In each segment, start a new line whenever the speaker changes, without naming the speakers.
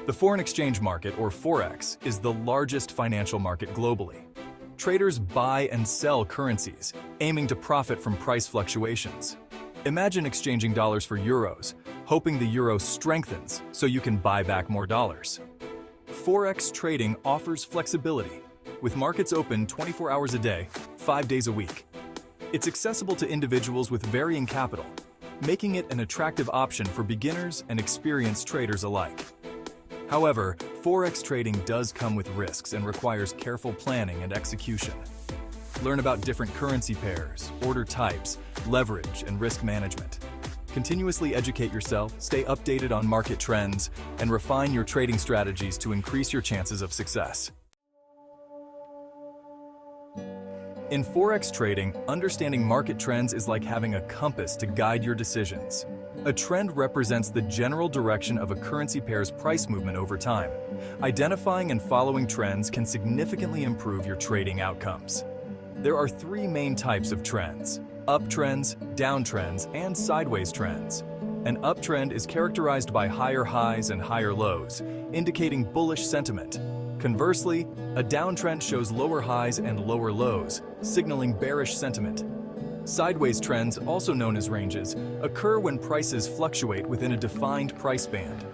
The foreign exchange market, or Forex, is the largest financial market globally. Traders buy and sell currencies, aiming to profit from price fluctuations. Imagine exchanging dollars for euros, hoping the euro strengthens so you can buy back more dollars. Forex trading offers flexibility, with markets open 24 hours a day, 5 days a week. It's accessible to individuals with varying capital, making it an attractive option for beginners and experienced traders alike. However, Forex trading does come with risks and requires careful planning and execution. Learn about different currency pairs, order types, leverage, and risk management. Continuously educate yourself, stay updated on market trends, and refine your trading strategies to increase your chances of success. In Forex trading, understanding market trends is like having a compass to guide your decisions. A trend represents the general direction of a currency pair's price movement over time. Identifying and following trends can significantly improve your trading outcomes. There are 3 main types of trends: uptrends, downtrends, and sideways trends. An uptrend is characterized by higher highs and higher lows, indicating bullish sentiment. Conversely, a downtrend shows lower highs and lower lows, signaling bearish sentiment. Sideways trends, also known as ranges, occur when prices fluctuate within a defined price band.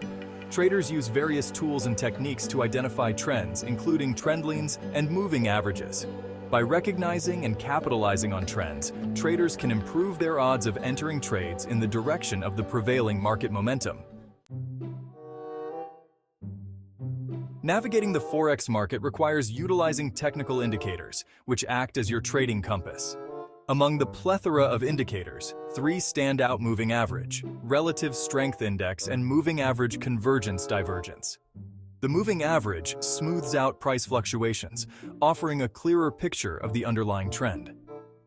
Traders use various tools and techniques to identify trends, including trendlines and moving averages. By recognizing and capitalizing on trends, traders can improve their odds of entering trades in the direction of the prevailing market momentum. Navigating the Forex market requires utilizing technical indicators, which act as your trading compass. Among the plethora of indicators, 3 stand out: moving average, relative strength index, and moving average convergence divergence. The moving average smooths out price fluctuations, offering a clearer picture of the underlying trend.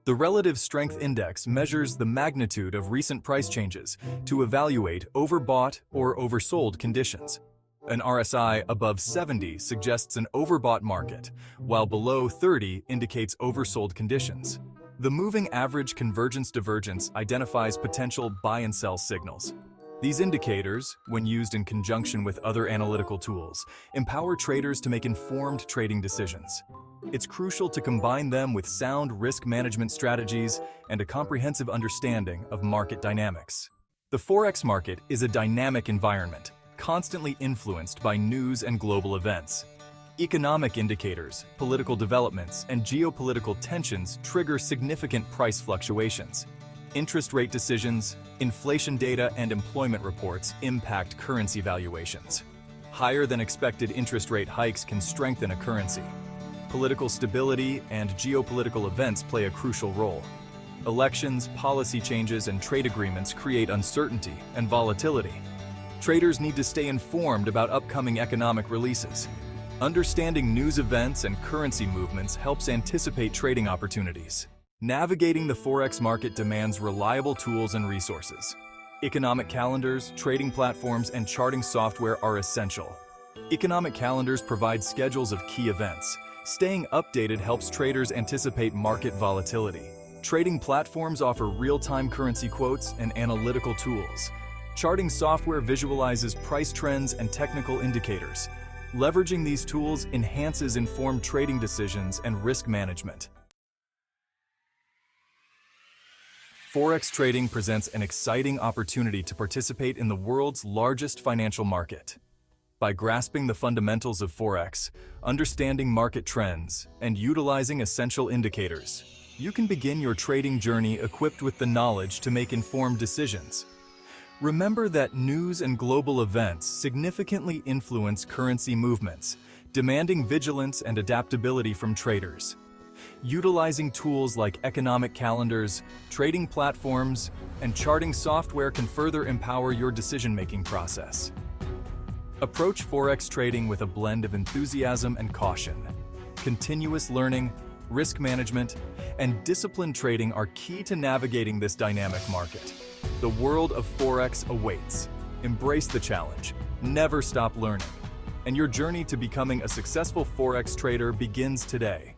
The relative strength index measures the magnitude of recent price changes to evaluate overbought or oversold conditions. An RSI above 70 suggests an overbought market, while below 30 indicates oversold conditions. The moving average convergence divergence identifies potential buy and sell signals. These indicators, when used in conjunction with other analytical tools, empower traders to make informed trading decisions. It's crucial to combine them with sound risk management strategies and a comprehensive understanding of market dynamics. The Forex market is a dynamic environment, constantly influenced by news and global events. Economic indicators, political developments, and geopolitical tensions trigger significant price fluctuations. Interest rate decisions, inflation data, and employment reports impact currency valuations. Higher than expected interest rate hikes can strengthen a currency. Political stability and geopolitical events play a crucial role. Elections, policy changes, and trade agreements create uncertainty and volatility. Traders need to stay informed about upcoming economic releases. Understanding news events and currency movements helps anticipate trading opportunities. Navigating the Forex market demands reliable tools and resources. Economic calendars, trading platforms, and charting software are essential. Economic calendars provide schedules of key events. Staying updated helps traders anticipate market volatility. Trading platforms offer real-time currency quotes and analytical tools. Charting software visualizes price trends and technical indicators. Leveraging these tools enhances informed trading decisions and risk management. Forex trading presents an exciting opportunity to participate in the world's largest financial market. By grasping the fundamentals of Forex, understanding market trends, and utilizing essential indicators, you can begin your trading journey equipped with the knowledge to make informed decisions. Remember that news and global events significantly influence currency movements, demanding vigilance and adaptability from traders. Utilizing tools like economic calendars, trading platforms, and charting software can further empower your decision-making process. Approach Forex trading with a blend of enthusiasm and caution. Continuous learning, risk management, and disciplined trading are key to navigating this dynamic market. The world of Forex awaits. Embrace the challenge, never stop learning, and your journey to becoming a successful Forex trader begins today.